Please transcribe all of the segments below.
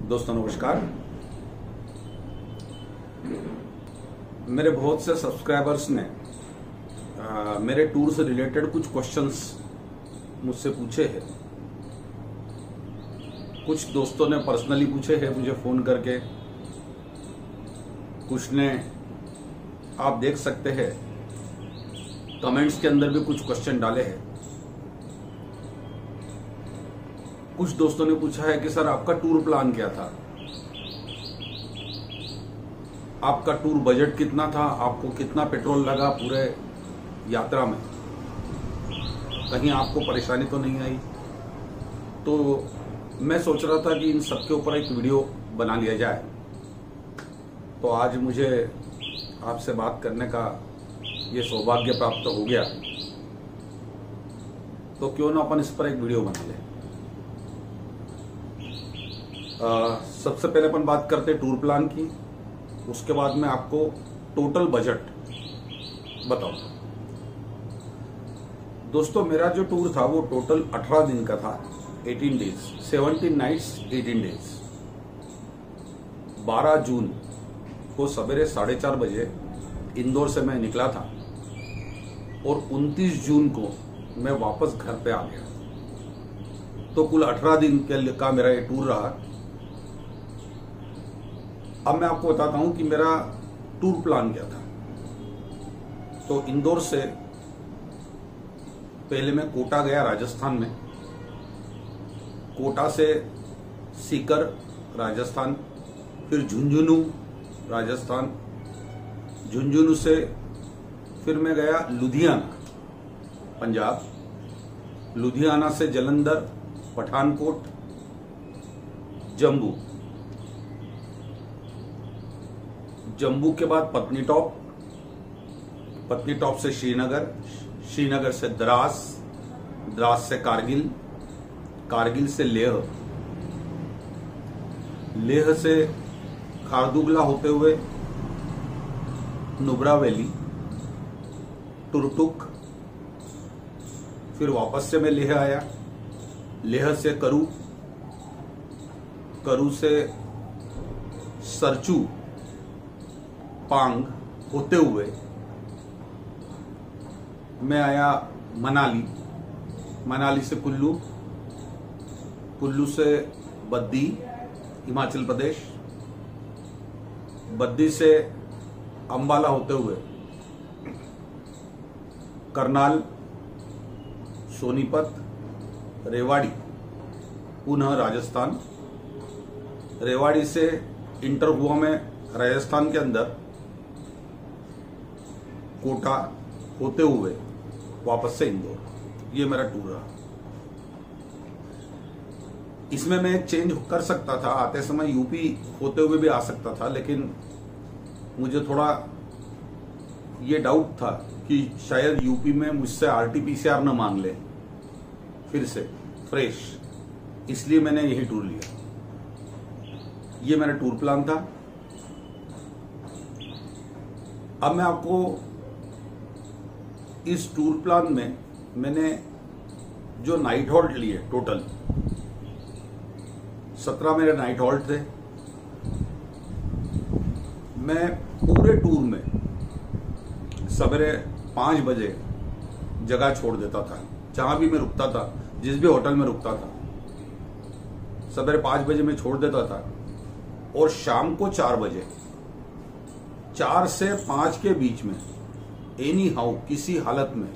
दोस्तों नमस्कार। मेरे बहुत से सब्सक्राइबर्स ने मेरे टूर से रिलेटेड कुछ क्वेश्चंस मुझसे पूछे हैं। कुछ दोस्तों ने पर्सनली पूछे हैं मुझे फ़ोन करके, कुछ ने आप देख सकते हैं कमेंट्स के अंदर भी कुछ क्वेश्चन डाले हैं। कुछ दोस्तों ने पूछा है कि सर आपका टूर प्लान क्या था, आपका टूर बजट कितना था, आपको कितना पेट्रोल लगा पूरे यात्रा में, कहीं आपको परेशानी तो नहीं आई। तो मैं सोच रहा था कि इन सब के ऊपर एक वीडियो बना लिया जाए। तो आज मुझे आपसे बात करने का ये सौभाग्य प्राप्त हो गया, तो क्यों ना अपन इस पर एक वीडियो बना लें। सबसे पहले अपन बात करते हैं टूर प्लान की, उसके बाद मैं आपको टोटल बजट बताऊंगा। दोस्तों मेरा जो टूर था वो टोटल 18 दिन का था, 18 डेज, 17 नाइट्स 18 डेज। 12 जून को सवेरे 4:30 बजे इंदौर से मैं निकला था और 29 जून को मैं वापस घर पे आ गया। तो कुल 18 दिन का मेरा ये टूर रहा। अब मैं आपको बताता हूं कि मेरा टूर प्लान क्या था। तो इंदौर से पहले मैं कोटा गया, राजस्थान में। कोटा से सीकर, राजस्थान, फिर झुंझुनू, राजस्थान। झुंझुनू से फिर मैं गया लुधियाना, पंजाब। लुधियाना से जालंधर, पठानकोट, जम्मू। जम्मू के बाद पत्नीटॉप, पत्नीटॉप से श्रीनगर, श्रीनगर से द्रास, द्रास से कारगिल, कारगिल से लेह, लेह से खारदुगला होते हुए नुब्रा वैली, टुरटुक, फिर वापस से मैं लेह आया। लेह से करू, करू से सरचू, पांग होते हुए मैं आया मनाली, मनाली से कुल्लू, कुल्लू से बद्दी, हिमाचल प्रदेश, बद्दी से अंबाला होते हुए करनाल, सोनीपत, रेवाड़ी, पुनः राजस्थान। रेवाड़ी से इंटर हुआ मैं राजस्थान के अंदर, कोटा होते हुए वापस से इंदौर। ये मेरा टूर रहा। इसमें मैं एक चेंज कर सकता था, आते समय यूपी होते हुए भी आ सकता था, लेकिन मुझे थोड़ा ये डाउट था कि शायद यूपी में मुझसे RT-PCR न मांग ले फिर से फ्रेश, इसलिए मैंने यही टूर लिया। ये मेरा टूर प्लान था। अब मैं आपको इस टूर प्लान में मैंने जो नाइट हॉल्ट लिए, टोटल 17 मेरे नाइट हॉल्ट थे। मैं पूरे टूर में सवेरे 5 बजे जगह छोड़ देता था। जहां भी मैं रुकता था, जिस भी होटल में रुकता था, सवेरे 5 बजे मैं छोड़ देता था और शाम को 4 बजे, 4 से 5 के बीच में एनी हाउ, किसी हालत में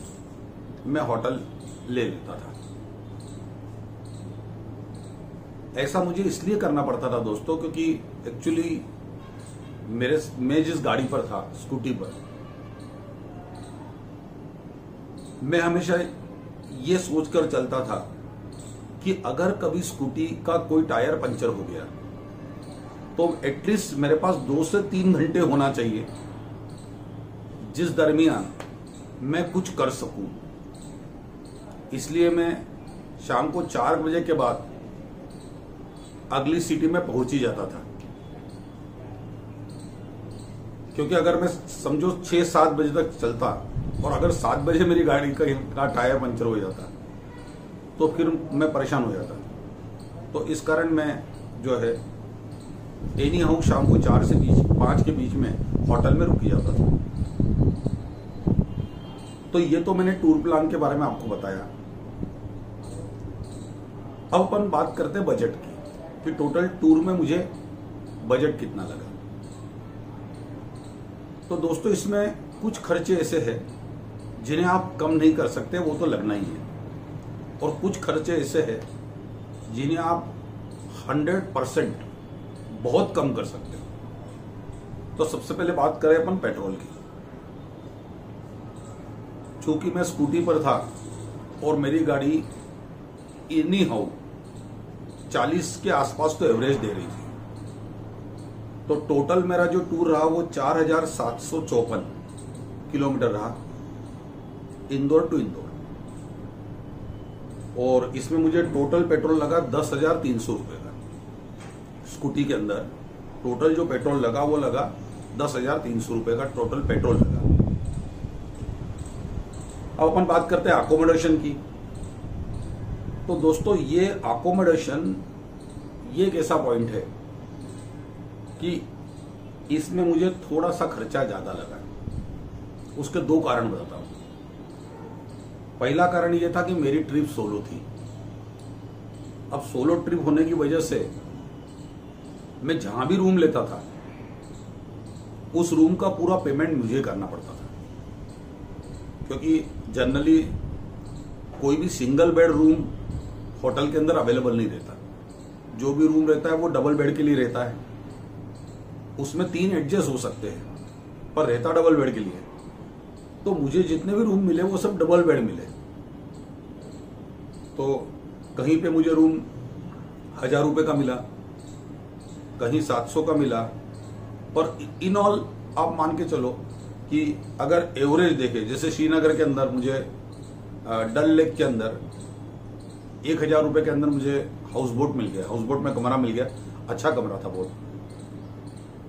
मैं होटल ले लेता था। ऐसा मुझे इसलिए करना पड़ता था दोस्तों, क्योंकि एक्चुअली मैं जिस गाड़ी पर था, स्कूटी पर, मैं हमेशा ये सोचकर चलता था कि अगर कभी स्कूटी का कोई टायर पंचर हो गया तो एटलीस्ट मेरे पास 2 से 3 घंटे होना चाहिए जिस दरमियान मैं कुछ कर सकूं। इसलिए मैं शाम को 4 बजे के बाद अगली सिटी में पहुंच ही जाता था, क्योंकि अगर मैं समझो 6-7 बजे तक चलता और अगर 7 बजे मेरी गाड़ी का टायर पंचर हो जाता तो फिर मैं परेशान हो जाता। तो इस कारण मैं जो है एनी हाउ शाम को 4 से 5 के बीच में होटल में रुक जाता था। तो ये तो मैंने टूर प्लान के बारे में आपको बताया। अब अपन बात करते हैं बजट की कि टोटल टूर में मुझे बजट कितना लगा। तो दोस्तों इसमें कुछ खर्चे ऐसे हैं जिन्हें आप कम नहीं कर सकते, वो तो लगना ही है, और कुछ खर्चे ऐसे हैं जिन्हें आप 100% बहुत कम कर सकते हो। तो सबसे पहले बात करें अपन पेट्रोल की। चूंकि मैं स्कूटी पर था और मेरी गाड़ी एनी हाउ 40 के आसपास तो एवरेज दे रही थी, तो टोटल मेरा जो टूर रहा वो 4754 किलोमीटर रहा, इंदौर टू इंदौर। और इसमें मुझे टोटल पेट्रोल लगा 10,300 रुपए का। स्कूटी के अंदर टोटल जो पेट्रोल लगा वो लगा 10,300 रुपए का टोटल पेट्रोल लगा। अब अपन बात करते हैं अकोमोडेशन की। तो दोस्तों ये अकोमोडेशन ये एक ऐसा पॉइंट है कि इसमें मुझे थोड़ा सा खर्चा ज्यादा लगा। उसके 2 कारण बताता हूं। पहला कारण यह था कि मेरी ट्रिप सोलो थी। अब सोलो ट्रिप होने की वजह से मैं जहां भी रूम लेता था उस रूम का पूरा पेमेंट मुझे करना पड़ता था, क्योंकि जनरली कोई भी सिंगल बेड रूम होटल के अंदर अवेलेबल नहीं रहता। जो भी रूम रहता है वो डबल बेड के लिए रहता है। उसमें 3 एडजस्ट हो सकते हैं, पर रहता डबल बेड के लिए। तो मुझे जितने भी रूम मिले वो सब डबल बेड मिले। तो कहीं पे मुझे रूम 1,000 रुपए का मिला, कहीं 700 का मिला, पर इन ऑल आप मान के चलो कि अगर एवरेज देखे, जैसे श्रीनगर के अंदर मुझे डल लेक के अंदर 1,000 रुपए के अंदर मुझे हाउस बोट मिल गया, हाउस बोट में कमरा मिल गया, अच्छा कमरा था बहुत।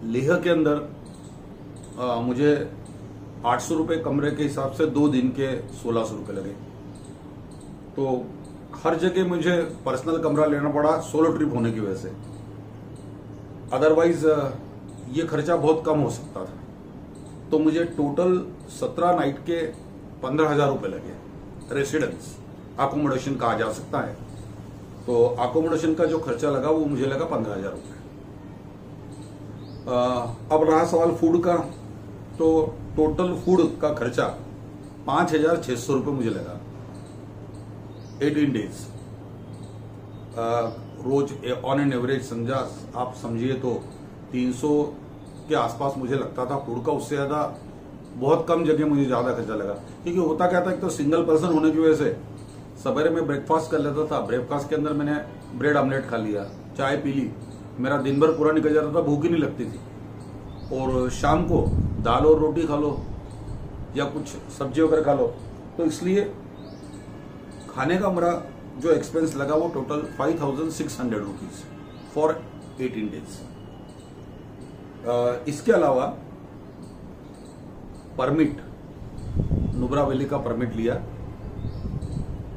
लेह के अंदर मुझे 800 रुपए कमरे के हिसाब से 2 दिन के 1,600 रुपए लगे। तो हर जगह मुझे पर्सनल कमरा लेना पड़ा सोलो ट्रिप होने की वजह से, अदरवाइज ये खर्चा बहुत कम हो सकता था। तो मुझे टोटल 17 नाइट के 15,000 रुपए लगे। रेसिडेंस अकोमोडेशन कहा जा सकता है। तो अकोमोडेशन का जो खर्चा लगा वो मुझे लगा 15,000 रुपए। अब रहा सवाल फूड का, तो टोटल फूड का खर्चा 5,600 रुपए मुझे लगा 18 डेज। रोज ऑन एन एवरेज समझा आप समझिए तो 300 के आसपास मुझे लगता था फूड का। उससे ज्यादा बहुत कम जगह मुझे ज्यादा खर्चा लगा, क्योंकि होता क्या था, एक तो सिंगल पर्सन होने की वजह से सवेरे में ब्रेकफास्ट कर लेता था। ब्रेकफास्ट के अंदर मैंने ब्रेड ऑमलेट खा लिया, चाय पी ली, मेरा दिन भर पूरा निकल जाता था, भूख ही नहीं लगती थी। और शाम को दाल और रोटी खा लो या कुछ सब्जी वगैरह खा लो। तो इसलिए खाने का मेरा जो एक्सपेंस लगा वो टोटल 5,600 रुपीज फॉर 18 डेज। इसके अलावा परमिट, नुब्रा वैली का परमिट लिया।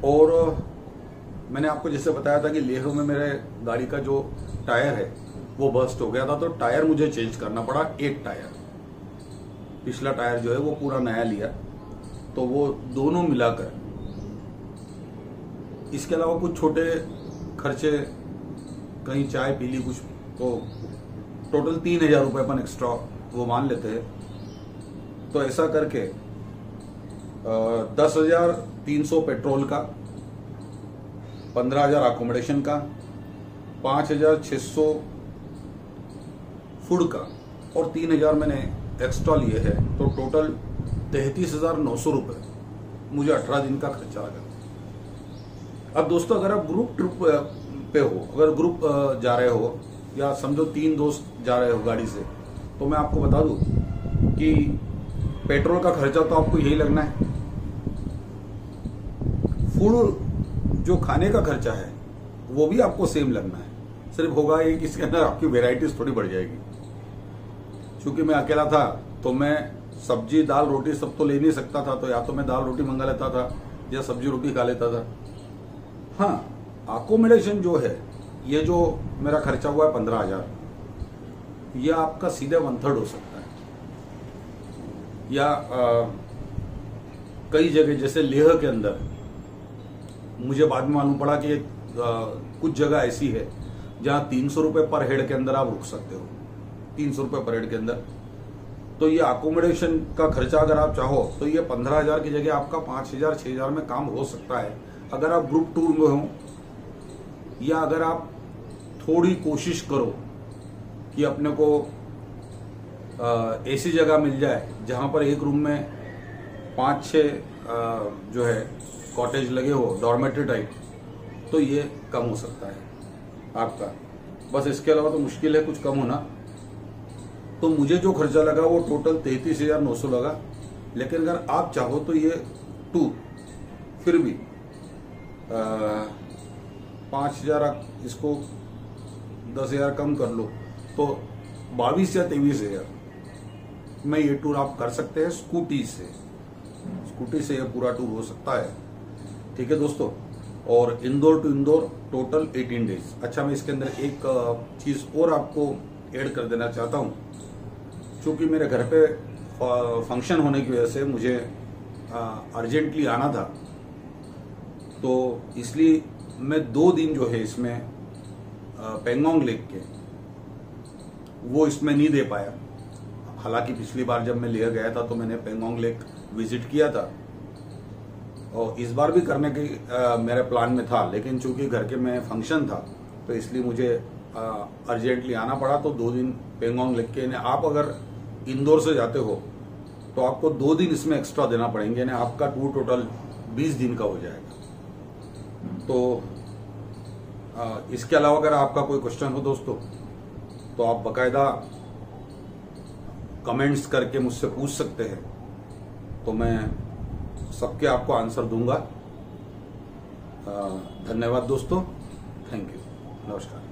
और मैंने आपको जैसे बताया था कि लेह में मेरे गाड़ी का जो टायर है वो बस्ट हो गया था, तो टायर मुझे चेंज करना पड़ा। 1 टायर, पिछला टायर जो है वो पूरा नया लिया। तो वो दोनों मिलाकर, इसके अलावा कुछ छोटे खर्चे, कहीं चाय पी ली कुछ, तो टोटल 3,000 रुपए अपन एक्स्ट्रा वो मान लेते हैं। तो ऐसा करके 10,300 पेट्रोल का, 15,000 अकोमोडेशन का, 5,600 फूड का और 3,000 मैंने एक्स्ट्रा लिए है। तो टोटल 33,900 रुपए मुझे 18 दिन का खर्चा लगा। अब दोस्तों अगर आप ग्रुप ट्रिप पे हो, अगर ग्रुप जा रहे हो या समझो 3 दोस्त जा रहे हो गाड़ी से, तो मैं आपको बता दूं कि पेट्रोल का खर्चा तो आपको यही लगना है। फूड जो खाने का खर्चा है वो भी आपको सेम लगना है, सिर्फ होगा ये कि इसके अंदर आपकी वेराइटीज थोड़ी बढ़ जाएगी। क्योंकि मैं अकेला था तो मैं सब्जी दाल रोटी सब तो ले नहीं सकता था, तो या तो मैं दाल रोटी मंगा लेता था या सब्जी रोटी खा लेता था। हाँ, अकोमोडेशन जो है, ये जो मेरा खर्चा हुआ है 15,000, या आपका सीधे 1/3 हो सकता है, या कई जगह जैसे लेह के अंदर मुझे बाद में मालूम पड़ा कि कुछ जगह ऐसी है जहां 300 रुपए पर हेड के अंदर आप रुक सकते हो, 300 रुपए पर हेड के अंदर। तो ये अकोमोडेशन का खर्चा अगर आप चाहो तो ये 15,000 की जगह आपका 5,000 6,000 में काम हो सकता है, अगर आप ग्रुप टूर में हो, या अगर आप थोड़ी कोशिश करो कि अपने को ऐसी जगह मिल जाए जहां पर एक रूम में 5-6 जो है कॉटेज लगे हो, डॉर्मेटरी टाइप, तो ये कम हो सकता है आपका। बस इसके अलावा तो मुश्किल है कुछ कम होना। तो मुझे जो खर्चा लगा वो टोटल 33,900 लगा, लेकिन अगर आप चाहो तो ये टूर फिर भी 5,000 इसको 10,000 कम कर लो तो 22 या 23,000 में ये टूर आप कर सकते हैं स्कूटी से ये पूरा टूर हो सकता है। ठीक है दोस्तों, और Indore to Indore total 18 days. अच्छा, मैं इसके अंदर एक चीज और आपको ऐड कर देना चाहता हूं, क्योंकि मेरे घर पे फंक्शन होने की वजह से मुझे अर्जेंटली आना था, तो इसलिए मैं 2 दिन जो है इसमें पेंगोंग लेक के वो इसमें नहीं दे पाया। हालांकि पिछली बार जब मैं लेह गया था तो मैंने पेंगोंग लेक विजिट किया था, और इस बार भी करने की मेरे प्लान में था, लेकिन चूंकि घर के में फंक्शन था तो इसलिए मुझे अर्जेंटली आना पड़ा। तो 2 दिन पेंगोंग लेक के, आप अगर इंदौर से जाते हो तो आपको 2 दिन इसमें एक्स्ट्रा देना पड़ेंगे, यानी आपका टूर टोटल 20 दिन का हो जाएगा। तो इसके अलावा अगर आपका कोई क्वेश्चन हो दोस्तों तो आप बकायदा कमेंट्स करके मुझसे पूछ सकते हैं, तो मैं सबके आपको आंसर दूंगा। धन्यवाद दोस्तों, थैंक यू, नमस्कार।